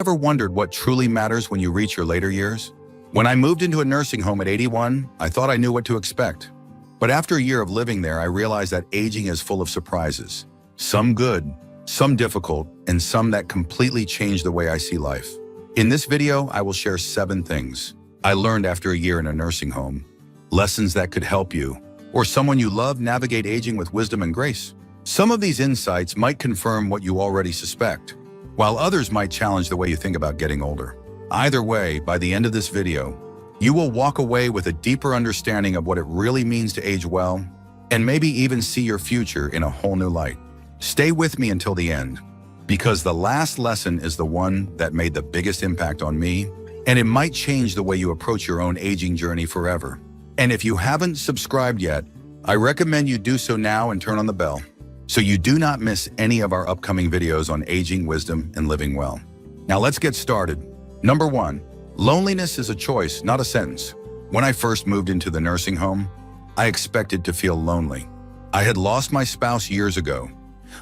ever wondered what truly matters when you reach your later years? When I moved into a nursing home at 81, I thought I knew what to expect. But after a year of living there, I realized that aging is full of surprises. Some good, some difficult, and some that completely change the way I see life. In this video, I will share 7 things I learned after a year in a nursing home, lessons that could help you, or someone you love, navigate aging with wisdom and grace. Some of these insights might confirm what you already suspect, while others might challenge the way you think about getting older. Either way, by the end of this video, you will walk away with a deeper understanding of what it really means to age well, and maybe even see your future in a whole new light. Stay with me until the end, because the last lesson is the one that made the biggest impact on me, and it might change the way you approach your own aging journey forever. And if you haven't subscribed yet, I recommend you do so now and turn on the bell, so you do not miss any of our upcoming videos on aging, wisdom, and living well. Now let's get started. Number 1, loneliness is a choice, not a sentence. When I first moved into the nursing home, I expected to feel lonely. I had lost my spouse years ago.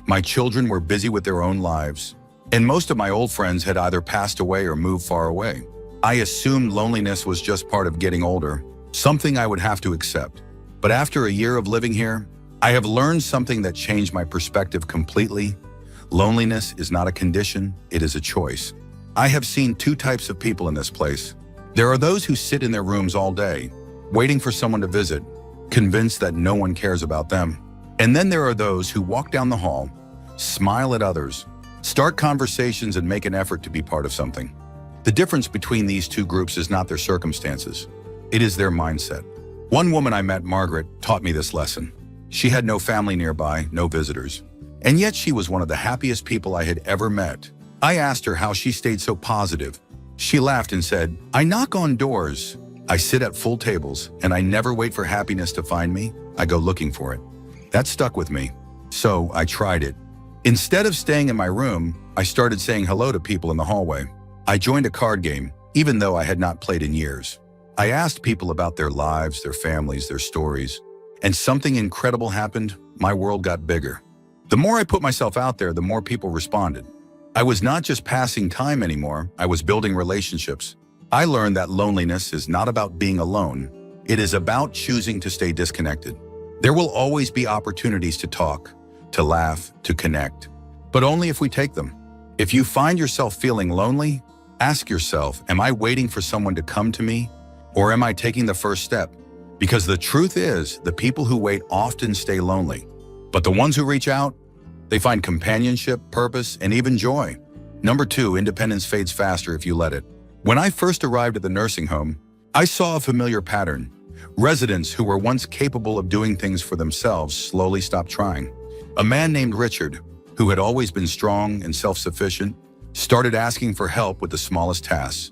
My children were busy with their own lives, and most of my old friends had either passed away or moved far away. I assumed loneliness was just part of getting older, something I would have to accept. But after a year of living here, I have learned something that changed my perspective completely. Loneliness is not a condition, it is a choice. I have seen 2 types of people in this place. There are those who sit in their rooms all day, waiting for someone to visit, convinced that no one cares about them. And then there are those who walk down the hall, smile at others, start conversations, and make an effort to be part of something. The difference between these 2 groups is not their circumstances. It is their mindset. One woman I met, Margaret, taught me this lesson. She had no family nearby, no visitors. And yet she was one of the happiest people I had ever met. I asked her how she stayed so positive. She laughed and said, "I knock on doors, I sit at full tables, and I never wait for happiness to find me. I go looking for it." That stuck with me. So I tried it. Instead of staying in my room, I started saying hello to people in the hallway. I joined a card game, even though I had not played in years. I asked people about their lives, their families, their stories, and something incredible happened. My world got bigger. The more I put myself out there, the more people responded. I was not just passing time anymore, I was building relationships. I learned that loneliness is not about being alone. It is about choosing to stay disconnected. There will always be opportunities to talk, to laugh, to connect, but only if we take them. If you find yourself feeling lonely, ask yourself, am I waiting for someone to come to me, or am I taking the first step? Because the truth is, the people who wait often stay lonely, but the ones who reach out, they find companionship, purpose, and even joy. Number 2, independence fades faster if you let it. When I first arrived at the nursing home, I saw a familiar pattern. Residents who were once capable of doing things for themselves slowly stopped trying. A man named Richard, who had always been strong and self-sufficient, started asking for help with the smallest tasks,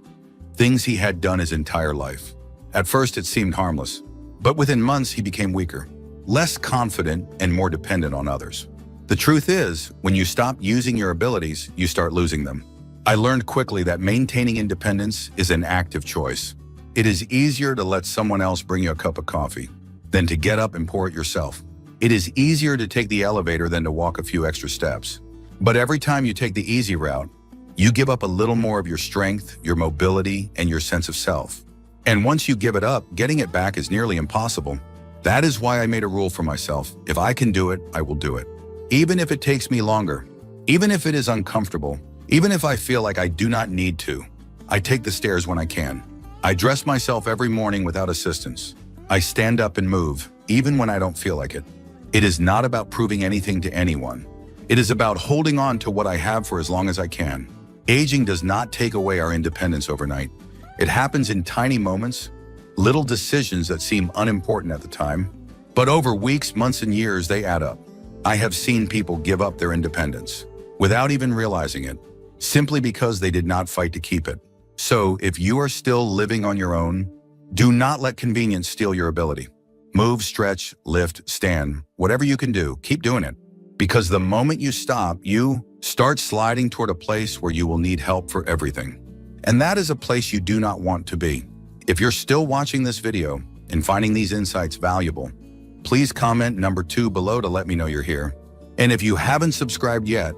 things he had done his entire life. At first it seemed harmless, but within months he became weaker, less confident, and more dependent on others. The truth is, when you stop using your abilities, you start losing them. I learned quickly that maintaining independence is an active choice. It is easier to let someone else bring you a cup of coffee than to get up and pour it yourself. It is easier to take the elevator than to walk a few extra steps. But every time you take the easy route, you give up a little more of your strength, your mobility, and your sense of self. And once you give it up, getting it back is nearly impossible. That is why I made a rule for myself. If I can do it, I will do it. Even if it takes me longer, even if it is uncomfortable, even if I feel like I do not need to, I take the stairs when I can. I dress myself every morning without assistance. I stand up and move, even when I don't feel like it. It is not about proving anything to anyone. It is about holding on to what I have for as long as I can. Aging does not take away our independence overnight. It happens in tiny moments, little decisions that seem unimportant at the time, but over weeks, months, and years, they add up. I have seen people give up their independence without even realizing it, simply because they did not fight to keep it. So if you are still living on your own, do not let convenience steal your ability. Move, stretch, lift, stand, whatever you can do, keep doing it. Because the moment you stop, you start sliding toward a place where you will need help for everything. And that is a place you do not want to be. If you're still watching this video and finding these insights valuable, please comment number 2 below to let me know you're here. And if you haven't subscribed yet,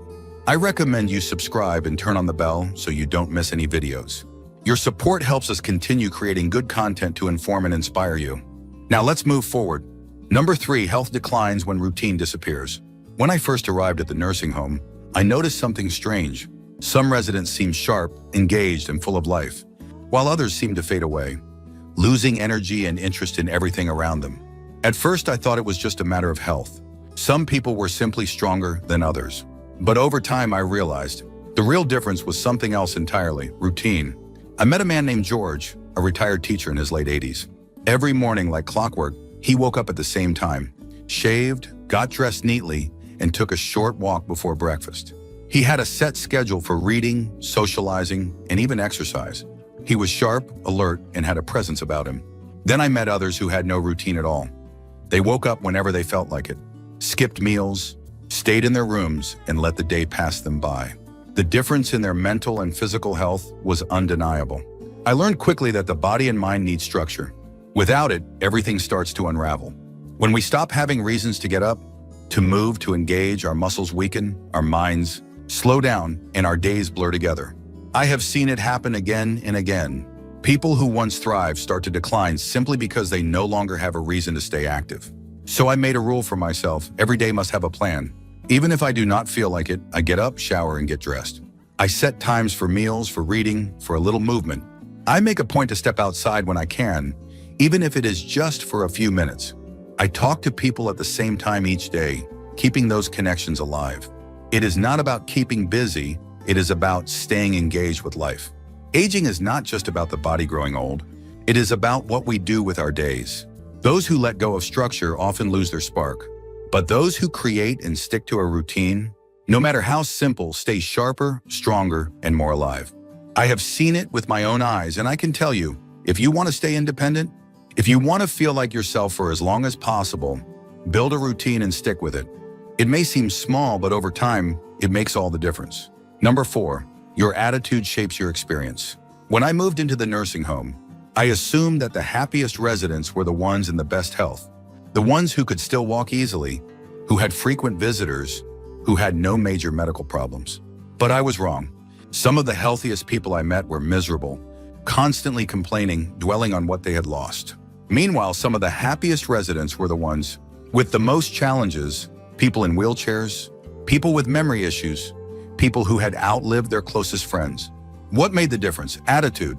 I recommend you subscribe and turn on the bell so you don't miss any videos. Your support helps us continue creating good content to inform and inspire you. Now let's move forward. Number 3, health declines when routine disappears. When I first arrived at the nursing home, I noticed something strange. Some residents seemed sharp, engaged, and full of life, while others seemed to fade away, losing energy and interest in everything around them. At first, I thought it was just a matter of health. Some people were simply stronger than others. But over time, I realized the real difference was something else entirely: routine. I met a man named George, a retired teacher in his late 80s. Every morning, like clockwork, he woke up at the same time, shaved, got dressed neatly, and took a short walk before breakfast. He had a set schedule for reading, socializing, and even exercise. He was sharp, alert, and had a presence about him. Then I met others who had no routine at all. They woke up whenever they felt like it, skipped meals, stayed in their rooms, and let the day pass them by. The difference in their mental and physical health was undeniable. I learned quickly that the body and mind need structure. Without it, everything starts to unravel. When we stop having reasons to get up, to move, to engage, our muscles weaken, our minds slow down, and our days blur together. I have seen it happen again and again. People who once thrived start to decline simply because they no longer have a reason to stay active. So I made a rule for myself: every day must have a plan. Even if I do not feel like it, I get up, shower, and get dressed. I set times for meals, for reading, for a little movement. I make a point to step outside when I can, even if it is just for a few minutes. I talk to people at the same time each day, keeping those connections alive. It is not about keeping busy, it is about staying engaged with life. Aging is not just about the body growing old, it is about what we do with our days. Those who let go of structure often lose their spark, but those who create and stick to a routine, no matter how simple, stay sharper, stronger, and more alive. I have seen it with my own eyes, and I can tell you, if you want to stay independent, if you want to feel like yourself for as long as possible, build a routine and stick with it. It may seem small, but over time, it makes all the difference. Number 4, your attitude shapes your experience. When I moved into the nursing home, I assumed that the happiest residents were the ones in the best health, the ones who could still walk easily, who had frequent visitors, who had no major medical problems. But I was wrong. Some of the healthiest people I met were miserable, constantly complaining, dwelling on what they had lost. Meanwhile, some of the happiest residents were the ones with the most challenges: people in wheelchairs, people with memory issues, people who had outlived their closest friends. What made the difference? Attitude.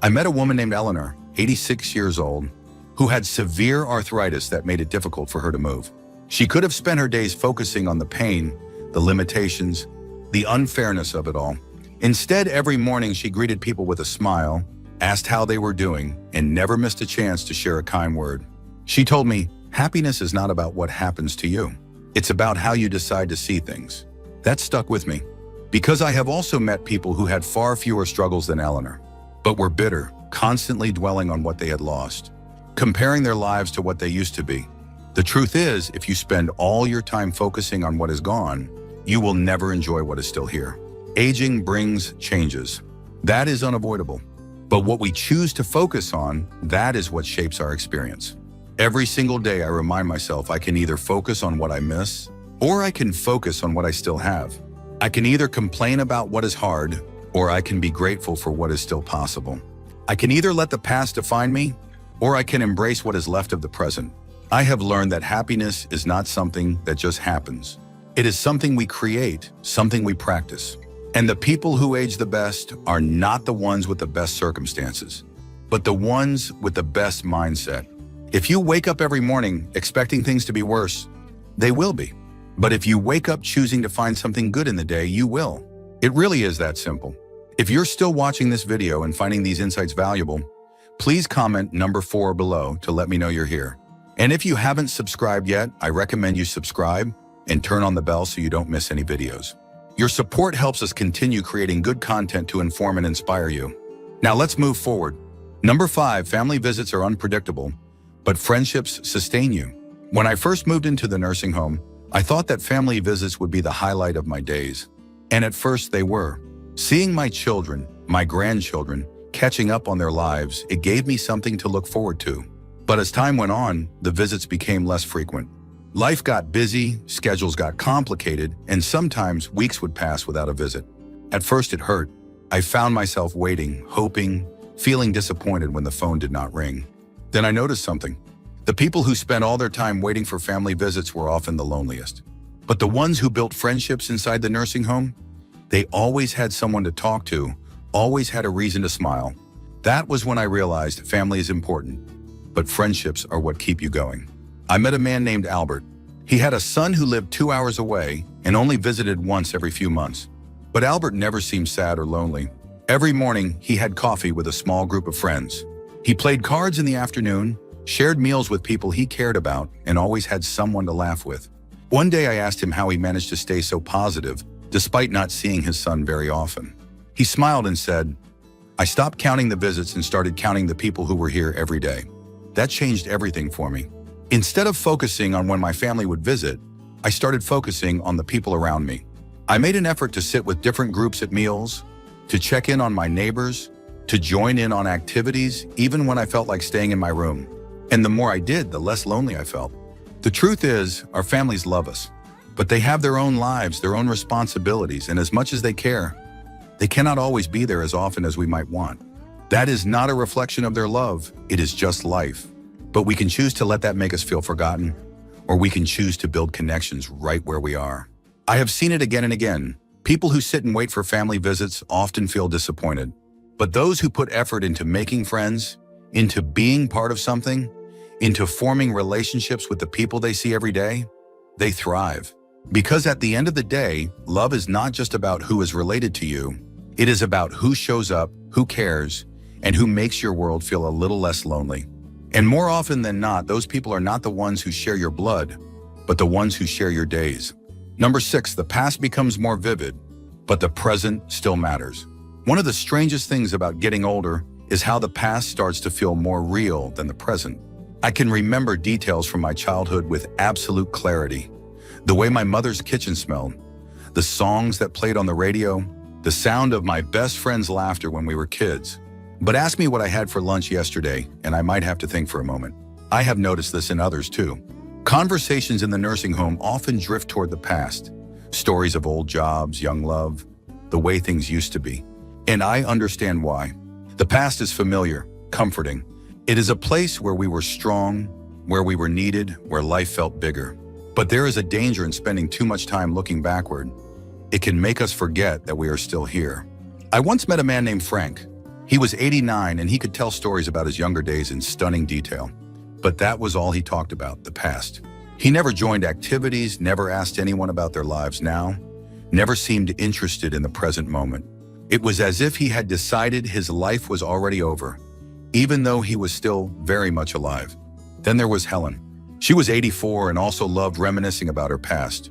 I met a woman named Eleanor, 86 years old, who had severe arthritis that made it difficult for her to move. She could have spent her days focusing on the pain, the limitations, the unfairness of it all. Instead, every morning she greeted people with a smile, asked how they were doing, and never missed a chance to share a kind word. She told me, happiness is not about what happens to you. It's about how you decide to see things. That stuck with me, because I have also met people who had far fewer struggles than Eleanor, but were bitter, constantly dwelling on what they had lost, comparing their lives to what they used to be. The truth is, if you spend all your time focusing on what is gone, you will never enjoy what is still here. Aging brings changes. That is unavoidable. But what we choose to focus on, that is what shapes our experience. Every single day I remind myself I can either focus on what I miss, or I can focus on what I still have. I can either complain about what is hard, or I can be grateful for what is still possible. I can either let the past define me, or I can embrace what is left of the present. I have learned that happiness is not something that just happens. It is something we create, something we practice. And the people who age the best are not the ones with the best circumstances, but the ones with the best mindset. If you wake up every morning expecting things to be worse, they will be. But if you wake up choosing to find something good in the day, you will. It really is that simple. If you're still watching this video and finding these insights valuable, please comment number 4 below to let me know you're here. And if you haven't subscribed yet, I recommend you subscribe and turn on the bell so you don't miss any videos. Your support helps us continue creating good content to inform and inspire you. Now let's move forward. Number 5, family visits are unpredictable, but friendships sustain you. When I first moved into the nursing home, I thought that family visits would be the highlight of my days. And at first they were. Seeing my children, my grandchildren, catching up on their lives, it gave me something to look forward to. But as time went on, the visits became less frequent. Life got busy, schedules got complicated, and sometimes weeks would pass without a visit. At first it hurt. I found myself waiting, hoping, feeling disappointed when the phone did not ring. Then I noticed something. The people who spent all their time waiting for family visits were often the loneliest. But the ones who built friendships inside the nursing home, they always had someone to talk to, always had a reason to smile. That was when I realized family is important, but friendships are what keep you going. I met a man named Albert. He had a son who lived 2 hours away and only visited once every few months. But Albert never seemed sad or lonely. Every morning, he had coffee with a small group of friends. He played cards in the afternoon, shared meals with people he cared about, and always had someone to laugh with. One day I asked him how he managed to stay so positive, despite not seeing his son very often. He smiled and said, "I stopped counting the visits and started counting the people who were here every day. That changed everything for me. Instead of focusing on when my family would visit, I started focusing on the people around me. I made an effort to sit with different groups at meals, to check in on my neighbors, to join in on activities, even when I felt like staying in my room. And the more I did, the less lonely I felt." The truth is, our families love us, but they have their own lives, their own responsibilities, and as much as they care, they cannot always be there as often as we might want. That is not a reflection of their love, it is just life. But we can choose to let that make us feel forgotten, or we can choose to build connections right where we are. I have seen it again and again. People who sit and wait for family visits often feel disappointed. But those who put effort into making friends, into being part of something, into forming relationships with the people they see every day, they thrive. Because at the end of the day, love is not just about who is related to you. It is about who shows up, who cares, and who makes your world feel a little less lonely. And more often than not, those people are not the ones who share your blood, but the ones who share your days. Number 6, the past becomes more vivid, but the present still matters. One of the strangest things about getting older is how the past starts to feel more real than the present. I can remember details from my childhood with absolute clarity. The way my mother's kitchen smelled, the songs that played on the radio, the sound of my best friend's laughter when we were kids. But ask me what I had for lunch yesterday, and I might have to think for a moment. I have noticed this in others too. Conversations in the nursing home often drift toward the past. Stories of old jobs, young love, the way things used to be. And I understand why. The past is familiar, comforting. It is a place where we were strong, where we were needed, where life felt bigger. But there is a danger in spending too much time looking backward. It can make us forget that we are still here. I once met a man named Frank. He was 89 and he could tell stories about his younger days in stunning detail. But that was all he talked about, the past. He never joined activities, never asked anyone about their lives now, never seemed interested in the present moment. It was as if he had decided his life was already over, even though he was still very much alive. Then there was Helen. She was 84 and also loved reminiscing about her past,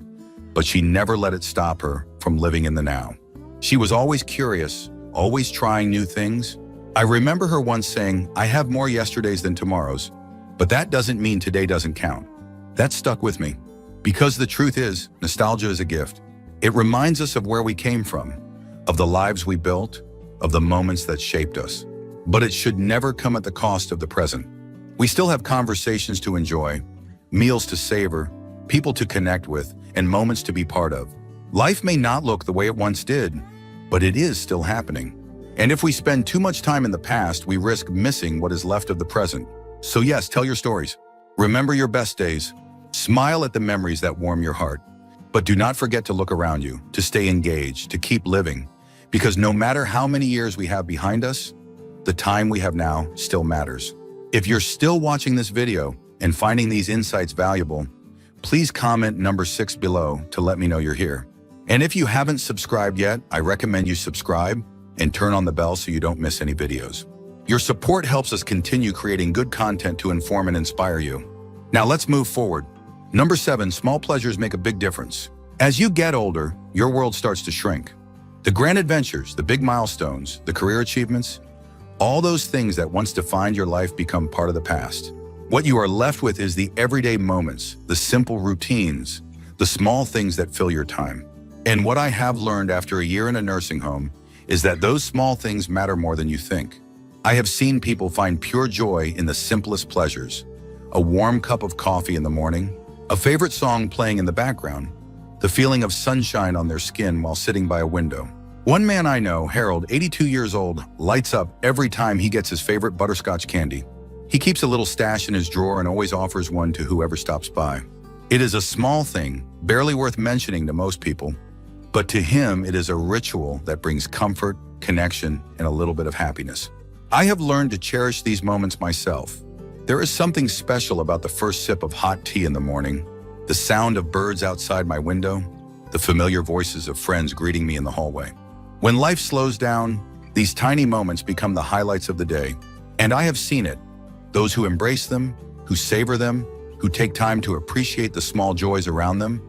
but she never let it stop her from living in the now. She was always curious, always trying new things. I remember her once saying, "I have more yesterdays than tomorrows, but that doesn't mean today doesn't count." That stuck with me, because the truth is, nostalgia is a gift. It reminds us of where we came from, of the lives we built, of the moments that shaped us. But it should never come at the cost of the present. We still have conversations to enjoy, meals to savor, people to connect with, and moments to be part of. Life may not look the way it once did, but it is still happening. And if we spend too much time in the past, we risk missing what is left of the present. So yes, tell your stories. Remember your best days. Smile at the memories that warm your heart. But do not forget to look around you, to stay engaged, to keep living. Because no matter how many years we have behind us, the time we have now still matters. If you're still watching this video and finding these insights valuable, please comment number 6 below to let me know you're here. And if you haven't subscribed yet, I recommend you subscribe and turn on the bell so you don't miss any videos. Your support helps us continue creating good content to inform and inspire you. Now let's move forward. Number 7, small pleasures make a big difference. As you get older, your world starts to shrink. The grand adventures, the big milestones, the career achievements, all those things that once defined your life become part of the past. What you are left with is the everyday moments, the simple routines, the small things that fill your time. And what I have learned after a year in a nursing home is that those small things matter more than you think. I have seen people find pure joy in the simplest pleasures. A warm cup of coffee in the morning, A favorite song playing in the background, the feeling of sunshine on their skin while sitting by a window. One man I know, Harold, 82 years old, lights up every time he gets his favorite butterscotch candy. He keeps a little stash in his drawer and always offers one to whoever stops by. It is a small thing, barely worth mentioning to most people, but to him it is a ritual that brings comfort, connection, and a little bit of happiness. I have learned to cherish these moments myself. There is something special about the first sip of hot tea in the morning, the sound of birds outside my window, the familiar voices of friends greeting me in the hallway. When life slows down, these tiny moments become the highlights of the day, and I have seen it. Those who embrace them, who savor them, who take time to appreciate the small joys around them,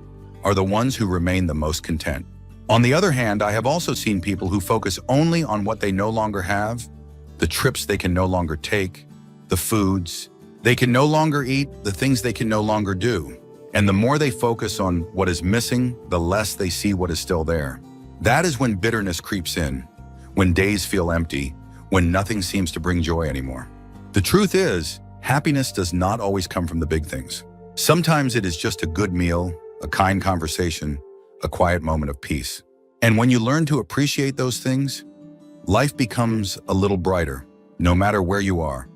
are the ones who remain the most content. On the other hand, I have also seen people who focus only on what they no longer have, the trips they can no longer take, the foods they can no longer eat, the things they can no longer do. And the more they focus on what is missing, the less they see what is still there. That is when bitterness creeps in, when days feel empty, when nothing seems to bring joy anymore. The truth is, happiness does not always come from the big things. Sometimes it is just a good meal, a kind conversation, a quiet moment of peace. And when you learn to appreciate those things, life becomes a little brighter, no matter where you are,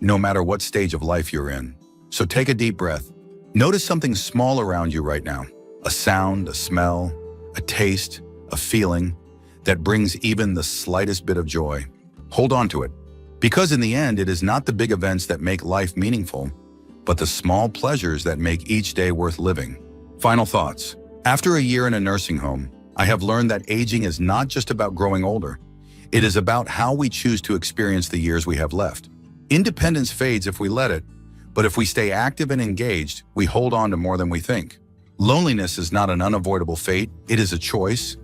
no matter what stage of life you're in. So take a deep breath. Notice something small around you right now, a sound, a smell, a taste, a feeling that brings even the slightest bit of joy. Hold on to it, because in the end, it is not the big events that make life meaningful, but the small pleasures that make each day worth living. Final thoughts. After a year in a nursing home, I have learned that aging is not just about growing older. It is about how we choose to experience the years we have left. Independence fades if we let it, but if we stay active and engaged, we hold on to more than we think. Loneliness is not an unavoidable fate, it is a choice,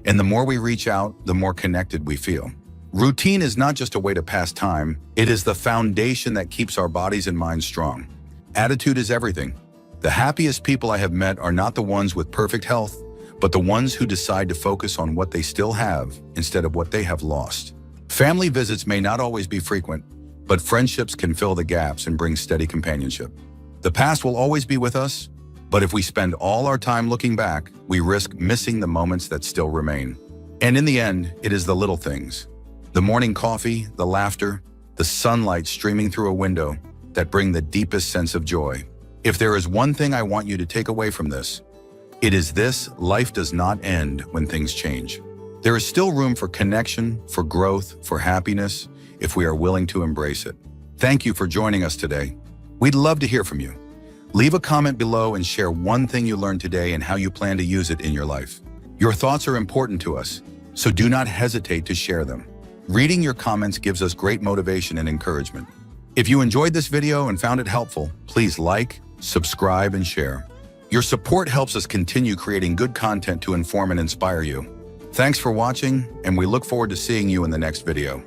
and the more we reach out, the more connected we feel. Routine is not just a way to pass time, it is the foundation that keeps our bodies and minds strong. Attitude is everything. The happiest people I have met are not the ones with perfect health, but the ones who decide to focus on what they still have instead of what they have lost. Family visits may not always be frequent, but friendships can fill the gaps and bring steady companionship. The past will always be with us, but if we spend all our time looking back, we risk missing the moments that still remain. And in the end, it is the little things. The morning coffee, the laughter, the sunlight streaming through a window that bring the deepest sense of joy. If there is one thing I want you to take away from this, it is this: life does not end when things change. There is still room for connection, for growth, for happiness, if we are willing to embrace it. Thank you for joining us today. We'd love to hear from you. Leave a comment below and share one thing you learned today and how you plan to use it in your life. Your thoughts are important to us, so do not hesitate to share them. Reading your comments gives us great motivation and encouragement. If you enjoyed this video and found it helpful, please like, subscribe, and share. Your support helps us continue creating good content to inform and inspire you. Thanks for watching, and we look forward to seeing you in the next video.